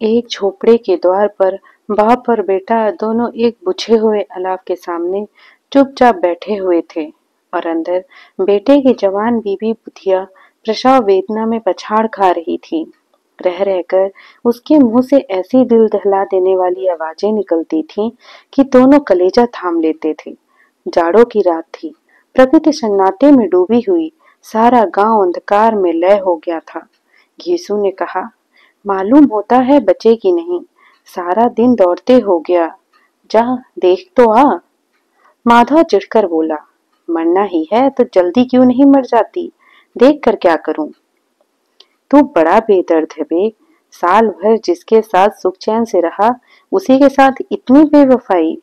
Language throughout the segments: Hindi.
एक झोपड़े के द्वार पर बाप और बेटा दोनों एक बुझे हुए अलाव के सामने चुपचाप बैठे हुए थे और अंदर बेटे की जवान बीवी बुधिया प्रसव वेदना में पछाड़ खा रही थी। रह रहकर उसके मुंह से ऐसी दिल दहला देने वाली आवाजें निकलती थीं कि दोनों कलेजा थाम लेते थे। जाड़ों की रात थी। प्रकृति सन्नाटे में डूबी हुई। सारा गांव अंधकार में लय हो गया था। घीसू ने कहा, मालूम होता है बचेगी नहीं। सारा दिन दौड़ते हो गया। जा देख तो आ। माधव चिढ़कर बोला, मरना ही है तो जल्दी क्यों नहीं मर जाती? देख कर क्या करूं? तू बड़ा बेदर्द है बे। साल भर जिसके साथ सुख चैन से रहा, उसी के साथ इतनी बेवफाई।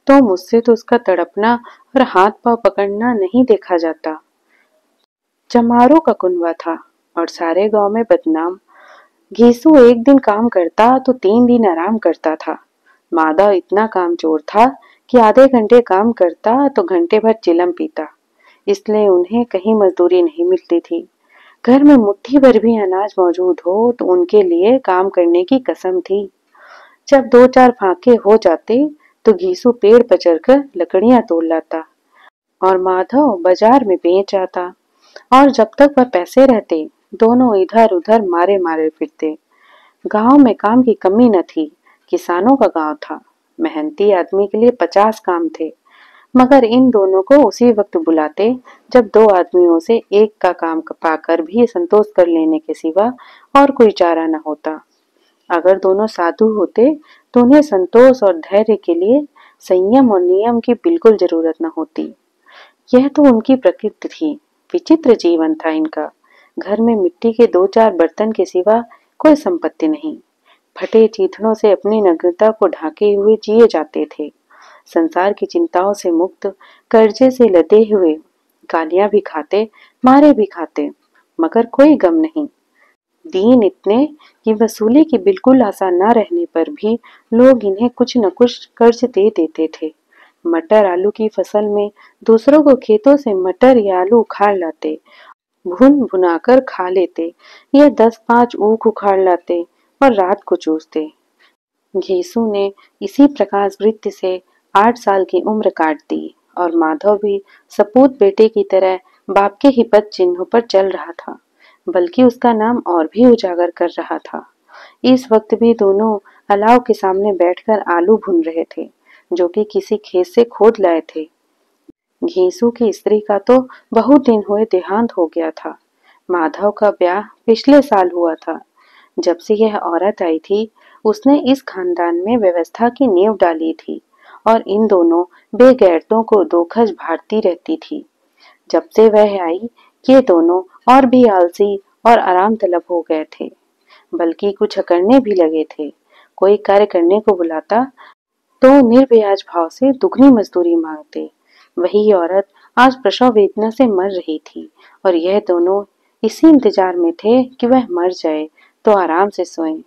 तो मुझसे तो उसका तड़पना और हाथ पांव पकड़ना नहीं देखा जाता। चमारों का कुनबा था और सारे गांव में बदनाम। घीसू एक दिन काम करता तो 3 दिन आराम करता था। माधव इतना कामचोर था कि आधे घंटे काम करता तो घंटे भर चिलम पीता। इसलिए उन्हें कहीं मजदूरी नहीं मिलती थी। घर में मुट्ठी भर भी अनाज मौजूद हो तो उनके लिए काम करने की कसम थी। जब 2-4 फाके हो जाते तो घीसू पेड़ पर चढ़कर लकड़ियां तोड़ लाता और माधव बाजार में बेच आता। और जब तक वह पैसे रहते दोनों इधर उधर मारे मारे फिरते। गांव में काम की कमी न थी। किसानों का गांव था। मेहनती आदमी के लिए 50 काम थे, मगर इन दोनों को उसी वक्त बुलाते जब 2 आदमियों से एक का काम पाकर भी संतोष कर लेने के सिवा और कोई चारा न होता। अगर दोनों साधु होते तो उन्हें संतोष और धैर्य के लिए संयम और नियम की बिल्कुल जरूरत न होती। यह तो उनकी प्रकृति थी। विचित्र जीवन था इनका। घर में मिट्टी के 2-4 बर्तन के सिवा कोई संपत्ति नहीं। फटे चीथड़ों से अपनी नग्नता को ढाके हुए जिए जाते थे। संसार की चिंताओं से मुक्त, कर्जे से लदे हुए, गालियां भी खाते, मारे भी खाते, मगर कोई गम नहीं। दीन इतने कि वसूली की बिल्कुल आशा न रहने पर भी लोग इन्हें कुछ न कुछ कर्ज दे देते थे। मटर आलू की फसल में दूसरों को खेतों से मटर या आलू उखाड़ लाते, भुन भुनाकर खा लेते या 10-5 ऊख उखाड़ लाते और रात को चूसते। घीसू ने इसी प्रकाश वृत्ति से 8 साल की उम्र काट दी और माधव भी सपूत बेटे की तरह बाप के ही पद चिन्हों पर चल रहा था, बल्कि उसका नाम और भी उजागर कर रहा था। इस वक्त भी दोनों अलाव के सामने बैठकर आलू भून रहे थे, जो कि किसी खेत से खोद लाए थे। घीसू की स्त्री का तो बहुत दिन हुए देहांत हो गया था। माधव का ब्याह पिछले साल हुआ था। जब से यह औरत आई थी, उसने इस खानदान में व्यवस्था की नींव डाली थी और इन दोनों बेगैरतों को दोखज भारती रहती थी। जब से वह आई, ये दोनों और भी आलसी और आराम तलब हो गए थे, बल्कि कुछ करने भी लगे थे। कोई कार्य करने को बुलाता तो निर्ब्याज भाव से दुगनी मजदूरी मांगते। वही औरत आज प्रसव वेदना से मर रही थी और यह दोनों इसी इंतजार में थे कि वह मर जाए तो आराम से सोएं।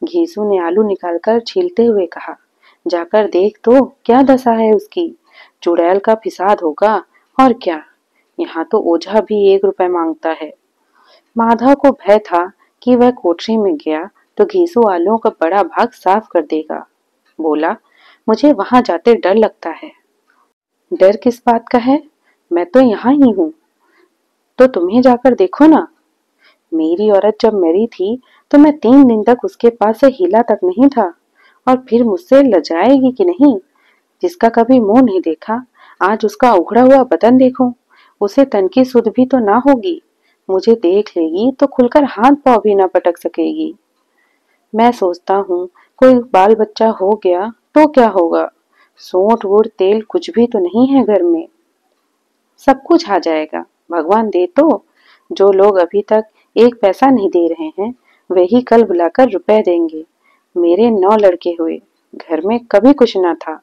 घीसू ने आलू निकालकर छीलते हुए कहा, जाकर देख तो क्या दशा है उसकी। चुड़ैल का फिसाद होगा और क्या। यहाँ तो ओझा भी 1 रुपए मांगता है। माधव को भय था कि वह कोठरी में गया तो घीसू आलूओं का बड़ा भाग साफ कर देगा। बोला, मुझे वहां जाते डर लगता है। डर किस बात का है? मैं तो यहाँ ही हूँ। तो तुम्हें जाकर देखो ना। मेरी औरत जब मरी थी तो मैं 3 दिन तक उसके पास से हिला तक नहीं था, और फिर मुझसे लजाएगी कि नहीं? जिसका कभी मुंह नहीं देखा, आज उसका उखड़ा हुआ बदन देखूं, उसे तन की सुध भी तो ना होगी। मुझे देख लेगी तो खुलकर हाथ पांव भी ना पटक सकेगी। मैं सोचता हूँ कोई बाल बच्चा हो गया तो क्या होगा। सोंठ गुड़ तेल कुछ भी तो नहीं है घर में। सब कुछ आ जाएगा, भगवान दे तो। जो लोग अभी तक 1 पैसा नहीं दे रहे हैं, वही कल बुलाकर रुपए देंगे। मेरे 9 लड़के हुए, घर में कभी कुछ ना था,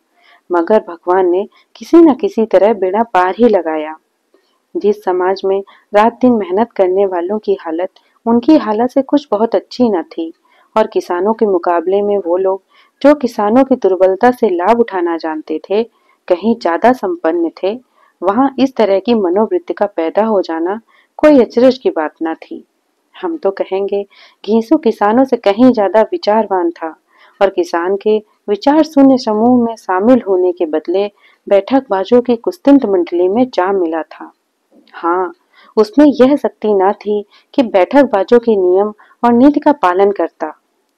मगर भगवान ने किसी न किसी तरह बेड़ा पार ही लगाया। जिस समाज में रात दिन मेहनत करने वालों की हालत उनकी हालत से कुछ बहुत अच्छी न थी, और किसानों के मुकाबले में वो लोग जो किसानों की दुर्बलता से लाभ उठाना जानते थे, कहीं ज्यादा संपन्न थे, वहां इस तरह की मनोवृत्ति का पैदा हो जाना कोई अचरज की बात न थी। हम तो कहेंगे घीसू किसानों से कहीं ज्यादा विचारवान था और किसान के विचार शून्य समूह में शामिल होने के बदले बैठकबाजों की कुस्तंत मंडली में जा मिला था। हाँ, उसमें यह शक्ति न थी कि बैठकबाजों के नियम और नीति का पालन करता।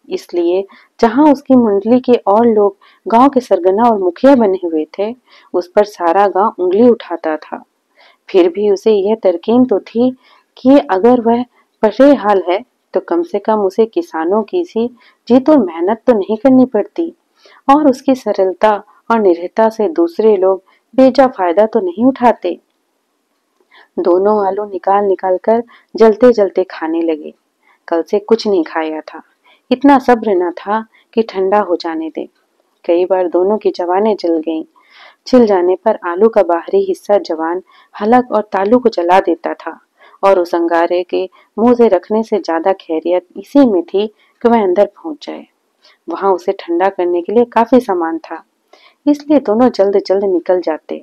इसलिए जहां उसकी मंडली के और लोग गांव के सरगना और मुखिया बने हुए थे, उस पर सारा गांव उंगली उठाता था। फिर भी उसे यह तरकीन तो थी कि अगर वह पशे हाल है तो कम से कम उसे किसानों की सी जीत और मेहनत तो नहीं करनी पड़ती और उसकी सरलता और निर्भीकता से दूसरे लोग बेजा फायदा तो नहीं उठाते। दोनों आलू निकाल निकाल कर जलते जलते खाने लगे। कल से कुछ नहीं खाया था, इतना सब्र न था कि ठंडा हो जाने दे। कई बार दोनों की जवानें जल गईं। छिल जाने पर आलू का बाहरी हिस्सा जवान हलक और तालू को जला देता था और उस अंगारे के मुंह से रखने से ज्यादा खैरियत इसी में थी कि वह अंदर पहुंच जाए। वहां उसे ठंडा करने के लिए काफी सामान था, इसलिए दोनों जल्द जल्द निकल जाते।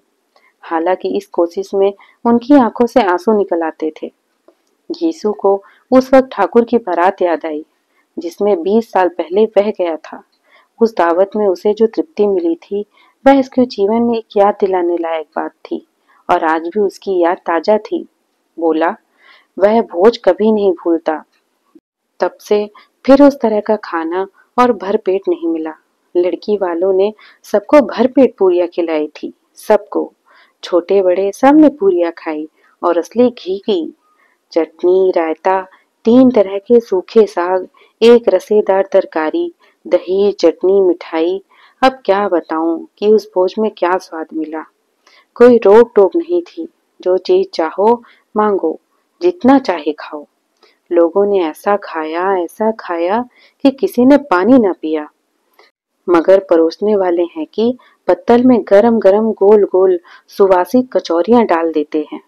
हालांकि इस कोशिश में उनकी आंखों से आंसू निकल आते थे। घीसू को उस वक्त ठाकुर की बारात याद आई जिसमें 20 साल पहले वह गया था। उस दावत में उसे जो तृप्ति मिली थी वह उसके जीवन में एक याद दिलाने लायक बात थी और आज भी उसकी याद ताजा थी। बोला, वह भोज कभी नहीं भूलता। तब से फिर उस तरह का खाना और भरपेट नहीं मिला। लड़की वालों ने सबको भरपेट पूरियां खिलाई थी, सबको, छोटे बड़े सब ने पूरियां खाई और असली घी की। चटनी, रायता, 3 तरह के सूखे साग, एक रसेदार तरकारी, दही, चटनी, मिठाई। अब क्या बताऊं कि उस भोज में क्या स्वाद मिला। कोई रोक टोक नहीं थी, जो चीज चाहो मांगो, जितना चाहे खाओ। लोगों ने ऐसा खाया कि किसी ने पानी न पिया। मगर परोसने वाले हैं कि पत्तल में गरम गरम गोल गोल सुवासित कचौरियां डाल देते हैं।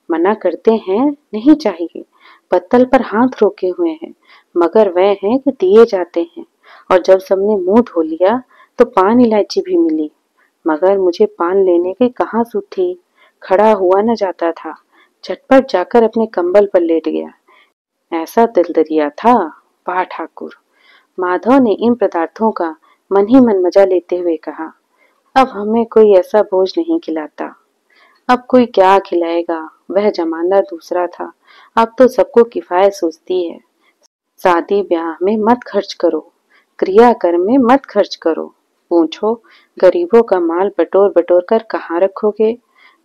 मना करते हैं नहीं चाहिए, पत्तल पर हाथ रोके हुए हैं, मगर वह हैं कि दिए जाते हैं। और जब सबने मुंह धो लिया तो पान इलायची भी मिली, मगर मुझे पान लेने की कहाँ सूझ थी। खड़ा हुआ न जाता था, झटपट जाकर अपने कंबल पर लेट गया। ऐसा दिलदरिया था। वाह ठाकुर। माधव ने इन पदार्थों का मन ही मन मजा लेते हुए कहा, अब हमें कोई ऐसा भोज नहीं खिलाता। अब कोई क्या खिलाएगा, वह जमाना दूसरा था। अब तो सबको किफायत सोचती है। शादी ब्याह में मत खर्च करो, क्रियाकर्म में मत खर्च करो। पूछो, गरीबों का माल बटोर बटोर कर कहाँ रखोगे।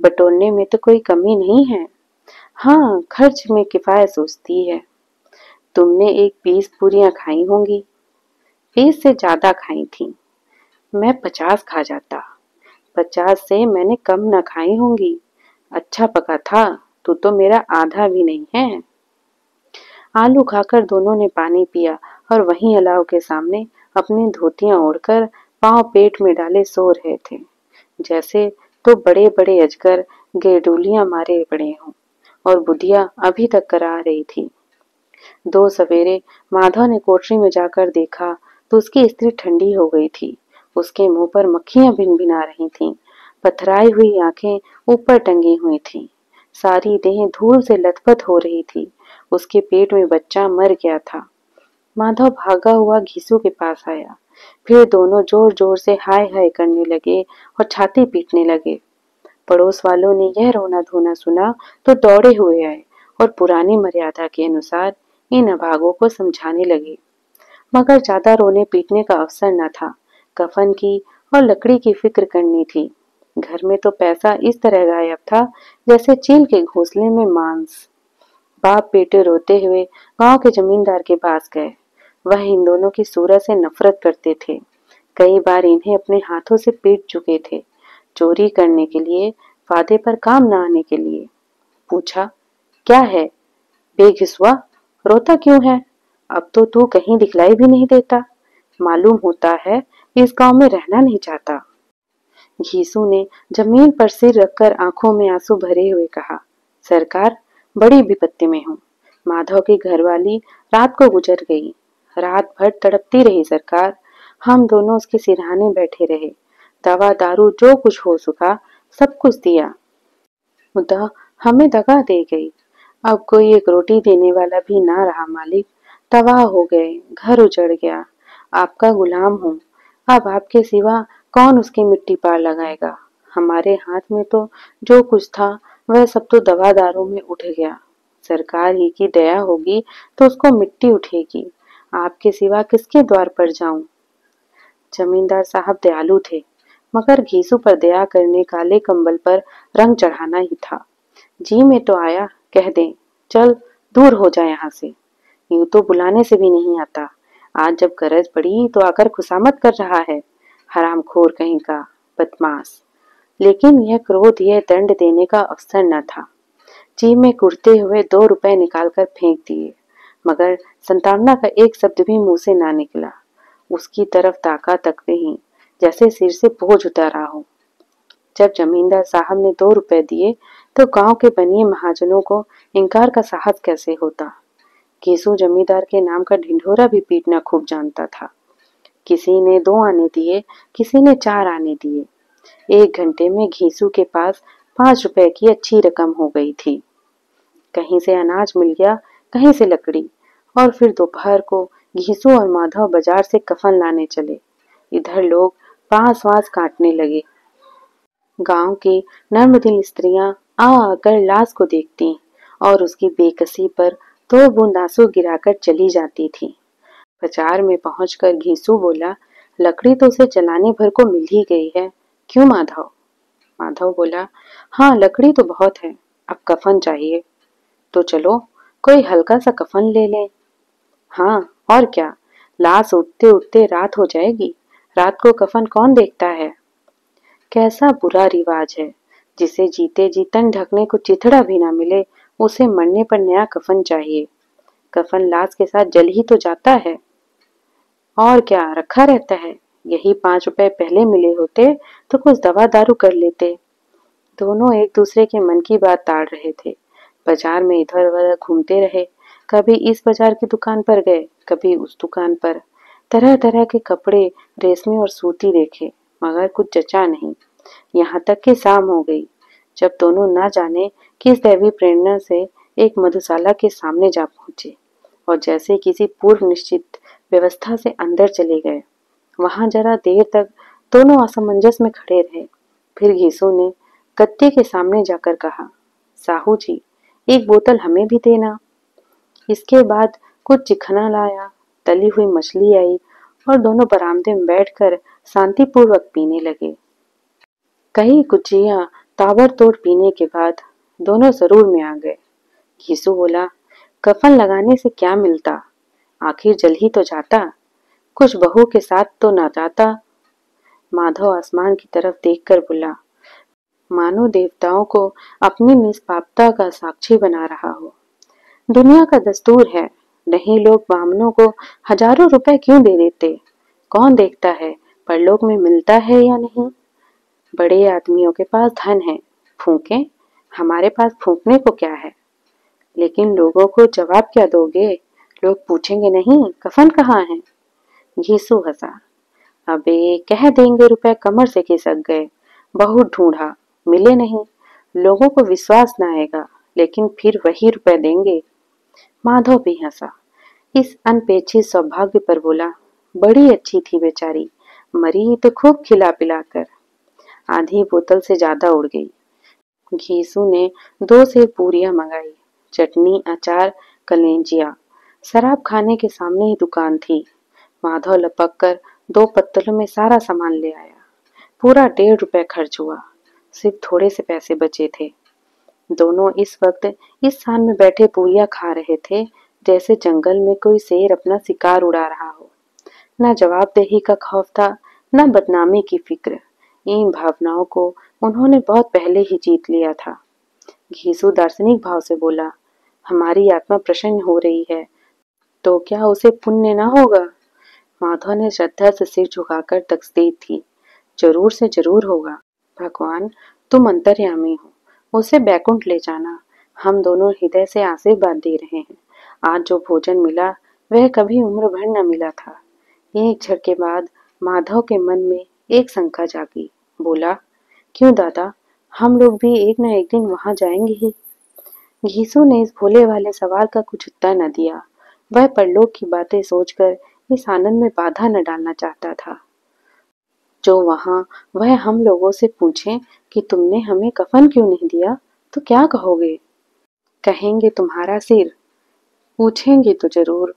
बटोरने में तो कोई कमी नहीं है। हाँ, खर्च में किफायत सोचती है। तुमने एक 20 पूरियां खाई होंगी। 20 से ज्यादा खाई थी। मैं 50 खा जाता। 50 से मैंने कम न खाई होंगी। अच्छा पका था, तू तो मेरा आधा भी नहीं है। आलू खाकर दोनों ने पानी पिया और वहीं अलाव के सामने अपनी धोतियां ओढ़कर पांव पेट में डाले सो रहे थे, जैसे तो बड़े बड़े अजगर गेडूलियां मारे पड़े हों। और बुधिया अभी तक करा रही थी। दो सवेरे माधव ने कोठरी में जाकर देखा तो उसकी स्त्री ठंडी हो गई थी। उसके मुंह पर मक्खियां भिनभिना रही थीं। पथराई हुई आंखें ऊपर टंगी हुई थीं। सारी देह धूल से लथपथ हो रही थी। उसके पेट में बच्चा मर गया था। माधव भागा हुआ घीसू के पास आया। फिर दोनों जोर जोर से हाय हाय करने लगे और छाती पीटने लगे। पड़ोस वालों ने यह रोना धोना सुना तो दौड़े हुए आए और पुरानी मर्यादा के अनुसार इन अभागों को समझाने लगे। मगर ज्यादा रोने पीटने का अवसर न था। कफन की और लकड़ी की फिक्र करनी थी। घर में तो पैसा इस तरह गायब था जैसे चील के घोंसले में मांस। बाप बेटे रोते हुए गांव के जमींदार के पास गए। वह इन दोनों की सूरत से नफरत करते थे। कई बार इन्हें अपने हाथों से पीट चुके थे, चोरी करने के लिए, वादे पर काम न आने के लिए। पूछा, क्या है बेघिसुआ, रोता क्यों है? अब तो तू कहीं दिखलाई भी नहीं देता। मालूम होता है इस गांव में रहना नहीं चाहता। घीसू ने जमीन पर सिर रखकर आंखों में आंसू भरे हुए कहा, सरकार, बड़ी विपत्ति में हूँ। माधव की घरवाली रात को गुजर गई। रात भर तड़पती रही सरकार। हम दोनों उसके सिरहाने बैठे रहे। दवा दारू जो कुछ हो सका सब कुछ दिया। मुद्दा हमें दगा दे गई। अब कोई एक रोटी देने वाला भी ना रहा मालिक। तबाह हो गए, घर उजड़ गया। आपका गुलाम हूँ। अब आपके सिवा कौन उसकी मिट्टी पार लगाएगा। हमारे हाथ में तो जो कुछ था वह सब तो दवा दारू में उठ गया। सरकार ही की दया होगी तो उसको मिट्टी उठेगी। आपके सिवा किसके द्वार पर जाऊं। जमींदार साहब दयालु थे, मगर घीसू पर दया करने काले कंबल पर रंग चढ़ाना ही था। जी में तो आया, कह दें, चल दूर हो जा यहाँ से। यूं तो बुलाने से भी नहीं आता। आज जब गरज पड़ी तो आकर खुशामद कर रहा है। हरामखोर कहीं का, बदमाश। लेकिन यह क्रोध, यह दंड देने का अवसर न था। जी में कुड़ते हुए 2 रुपए निकालकर फेंक दिए, मगर संतावना का एक शब्द भी मुंह से ना निकला। उसकी तरफ ताका तक नहीं, जैसे सिर से बोझ उतारा हो। जब जमींदार साहब ने 2 रुपए दिए तो गांव के बनिए महाजनों को इनकार का साहस कैसे होता। केसू जमींदार के नाम का ढिंढोरा भी पीटना खूब जानता था। किसी ने 2 आने दिए, किसी ने 4 आने दिए। 1 घंटे में घीसू के पास 5 रुपए की अच्छी रकम हो गई थी। कहीं से अनाज मिल गया, कहीं से लकड़ी। और फिर दोपहर को घीसू और माधव बाजार से कफन लाने चले। इधर लोग बांस वांस काटने लगे। गांव की नर्मदिल स्त्रियां आ आकर लाश को देखती और उसकी बेकसी पर 2 बूंद आंसू गिराकर चली जाती थी। बाजार में पहुंचकर घीसू बोला, लकड़ी तो उसे जलाने भर को मिल ही गई है, क्यों माधव। माधव बोला, हाँ लकड़ी तो बहुत है, अब कफन चाहिए। तो चलो कोई हल्का सा कफन ले लें। हाँ और क्या, लाश उठते उठते रात हो जाएगी। रात को कफन कौन देखता है। कैसा बुरा रिवाज है, जिसे जीते जी तन ढकने को चिथड़ा भी ना मिले, उसे मरने पर नया कफन चाहिए। कफन लाश के साथ जल ही तो जाता है। और क्या रखा रहता है। यही 5 रुपए पहले मिले होते तो कुछ दवा दारू कर लेते। दोनों एक दूसरे के मन की बात ताड़ रहे थे। बाजार में इधर उधर घूमते रहे। कभी इस बाजार की दुकान पर गए, कभी उस दुकान पर। तरह तरह के कपड़े, रेशमी और सूती देखे, मगर कुछ जचा नहीं। यहाँ तक कि शाम हो गई, जब दोनों ना जाने किस दैवी प्रेरणा से एक मधुशाला के सामने जा पहुंचे और जैसे किसी पूर्व निश्चित व्यवस्था से अंदर चले गए। वहां जरा देर तक दोनों असमंजस में खड़े रहे। फिर घीसू ने गत्ते के सामने जाकर कहा, साहू जी, एक बोतल हमें भी देना। इसके बाद कुछ चिखना लाया, तली हुई मछली आई और दोनों बरामदे में बैठकर शांतिपूर्वक पीने लगे। कई गुजिया ताबड़तोड़ पीने के बाद दोनों जरूर में आ गए। घीसू बोला, कफन लगाने से क्या मिलता, आखिर जल ही तो जाता, कुछ बहू के साथ तो ना जाता। माधव आसमान की तरफ देखकर बोला, मानो देवताओं को अपनी निष्पापता का साक्षी बना रहा हो। दुनिया का दस्तूर है, नहीं लोग बामनों को हजारों रुपए क्यों दे देते। कौन देखता है परलोक में मिलता है या नहीं। बड़े आदमियों के पास धन है, फूंके, हमारे पास फूंकने को क्या है। लेकिन लोगों को जवाब क्या दोगे। लोग पूछेंगे नहीं कफन कहाँ है। घीसू हंसा, अबे कह देंगे रुपए कमर से खिसक गए, बहुत ढूंढा, मिले नहीं। लोगों को विश्वास न आएगा, लेकिन फिर वही रुपए देंगे। माधव भी हंसा, इस अनपेक्षित सौभाग्य पर बोला, बड़ी अच्छी थी बेचारी, मरी तो खूब खिला पिलाकर। आधी बोतल से ज्यादा उड़ गई। घीसू ने 2 सेर पूरियां मंगाई, चटनी, अचार, कलेंजिया। शराब खाने के सामने ही दुकान थी। माधव लपक कर 2 पत्तलों में सारा सामान ले आया। पूरा 1.5 रुपए खर्च हुआ। सिर्फ थोड़े से पैसे बचे थे। दोनों इस वक्त इस स्थान में बैठे पूरियां खा रहे थे, जैसे जंगल में कोई शेर अपना शिकार उड़ा रहा हो। न जवाबदेही का खौफ था, न बदनामी की फिक्र। इन भावनाओं को उन्होंने बहुत पहले ही जीत लिया था। घीसू दार्शनिक भाव से बोला, हमारी आत्मा प्रसन्न हो रही है, तो क्या उसे पुण्य न होगा। माधव ने श्रद्धा से सिर झुकाकर तस्दीक थी, जरूर से जरूर होगा। भगवान, तुम अंतर्यामी हो, उसे बैकुंठ ले जाना। हम दोनों हृदय से आशीर्वाद दे रहे हैं। आज जो भोजन मिला वह कभी उम्र भर न मिला था। एक क्षण के बाद माधव के मन में एक शंका जागी। बोला, क्यों दादा, हम लोग भी एक न एक दिन वहां जाएंगे ही। घीसू ने इस भोले वाले सवाल का कुछ उत्तर न दिया। वह परलोक की बातें सोचकर इस आनंद में बाधा न डालना चाहता था। जो वहां वह हम लोगों से पूछे कि तुमने हमें कफन क्यों नहीं दिया, तो क्या कहोगे? कहेंगे तुम्हारा सिर। पूछेंगे तो जरूर,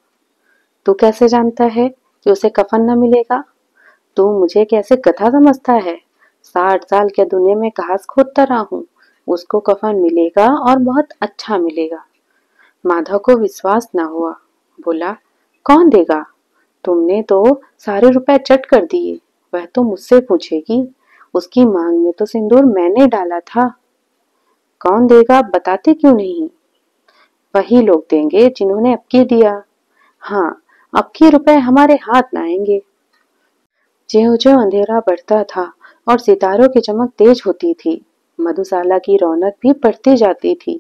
तू कैसे जानता है कि उसे कफन न मिलेगा? तू मुझे कैसे गधा समझता है? 60 साल क्या दुनिया में घास खोदता रहा हूँ, उसको कफन मिलेगा और बहुत अच्छा मिलेगा। माधव को विश्वास न हुआ। बोला, कौन देगा? तुमने तो सारे रुपए चट कर दिए। वह तो मुझसे पूछेगी। उसकी मांग में तो सिंदूर मैंने डाला था। कौन देगा बताते क्यों नहीं? वही लोग देंगे जिन्होंने अब की दिया। हाँ, अब की रुपए हमारे हाथ न आएंगे। ज्यों ज्यों अंधेरा बढ़ता था और सितारों की चमक तेज होती थी, मधुशाला की रौनक भी बढ़ती जाती थी।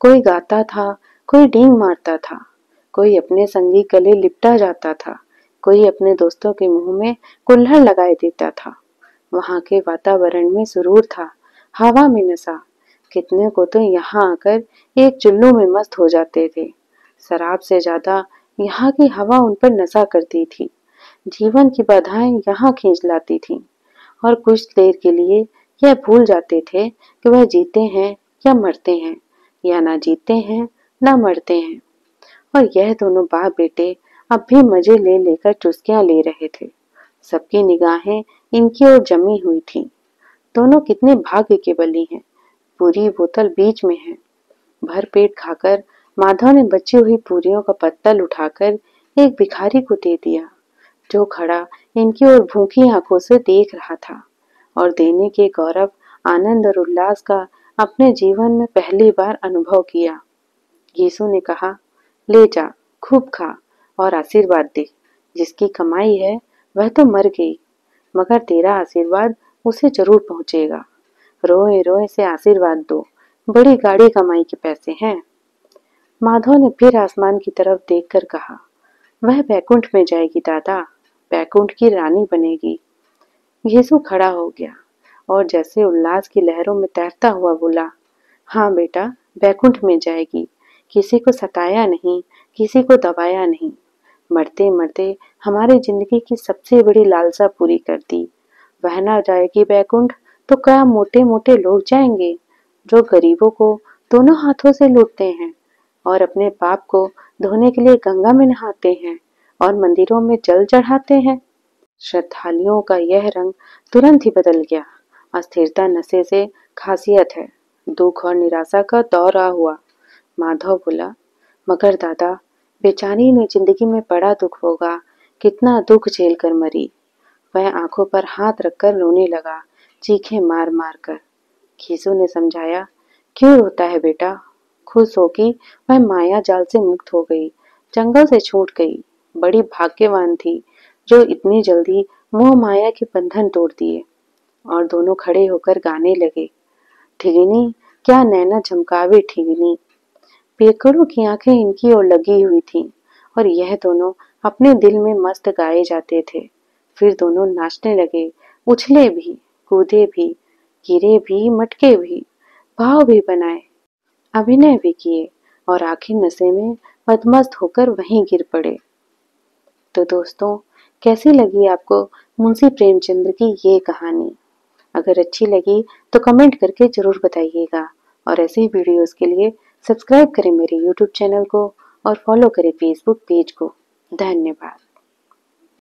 कोई गाता था, कोई डींग मारता था, कोई अपने संगी गले लिपटा जाता था, कोई अपने दोस्तों के मुंह में कुल्हड़ लगाए देता था। वहां के वातावरण में सुरूर था, हवा में नशा। कितने को तो यहाँ आकर एक चुल्लू में मस्त हो जाते थे। शराब से ज्यादा यहाँ की हवा उन पर नशा करती थी। जीवन की बाधाएं यहाँ खींच लाती थीं और कुछ देर के लिए यह भूल जाते थे कि वह जीते हैं या मरते हैं, या ना जीते हैं ना मरते हैं। और यह दोनों बाप बेटे अब भी मजे ले लेकर चुस्कियां ले रहे थे। सबकी निगाहें इनकी ओर जमी हुई थीं। दोनों कितने भाग्य के बली हैं। पूरी बोतल बीच में है। भर पेट खाकर माधव ने बची हुई पूरियों का पत्तल उठाकर एक भिखारी को दे दिया, जो खड़ा इनकी ओर भूखी आंखों से देख रहा था और देने के गौरव, आनंद और उल्लास का अपने जीवन में पहली बार अनुभव किया। यीशु ने कहा, ले जा, खूब खा और आशीर्वाद दे। जिसकी कमाई है वह तो मर गई, मगर तेरा आशीर्वाद उसे जरूर पहुंचेगा। रोए रोए से आशीर्वाद दो, बड़ी गाड़ी कमाई के पैसे हैं। माधव ने फिर आसमान की तरफ देखकर कहा, वह बैकुंठ में जाएगी दादा, बैकुंठ की रानी बनेगी। यीशु खड़ा हो गया और जैसे उल्लास की लहरों में तैरता हुआ बोला, हाँ बेटा, बैकुंठ में जाएगी। किसी को सताया नहीं, किसी को दबाया नहीं। मरते मरते हमारी जिंदगी की सबसे बड़ी लालसा पूरी कर दी। वह ना जाएगी बैकुंठ तो क्या मोटे मोटे लोग जाएंगे, जो गरीबों को दोनों हाथों से लूटते हैं और अपने पाप को धोने के लिए गंगा में नहाते हैं और मंदिरों में जल चढ़ाते हैं। श्रद्धालुओं का यह रंग तुरंत ही बदल गया। अस्थिरता नशे से खासियत है। दुख और निराशा का दौरा हुआ। माधव बोला, मगर दादा, बेचारी ने जिंदगी में बड़ा दुख होगा, कितना दुख झेल कर मरी। वह आंखों पर हाथ रखकर रोने लगा, चीखें मार मार कर। खीसू ने समझाया, क्यों रोता है बेटा? खुश हो कि वह माया जाल से मुक्त हो गई, जंगल से छूट गई। बड़ी भाग्यवान थी जो इतनी जल्दी मोह माया के बंधन तोड़ दिए। और दोनों खड़े होकर गाने लगे, ठिगनी क्या नैना झमकावे ठिगनी। पेकड़ों की आंखें इनकी ओर लगी हुई थीं और यह दोनों अपने दिल में मस्त गाए जाते थे। फिर दोनों नाचने लगे, उछले भी, कूदे भी, गिरे भी, मटके भी, भाव भी बनाए, अभिनय भी किए और आखिर नशे में मदमस्त होकर वहीं गिर पड़े। तो दोस्तों, कैसी लगी आपको मुंशी प्रेमचंद की ये कहानी? अगर अच्छी लगी तो कमेंट करके जरूर बताइएगा और ऐसे ही वीडियोस के लिए सब्सक्राइब करें मेरे यूट्यूब चैनल को और फॉलो करें फेसबुक पेज को। धन्यवाद।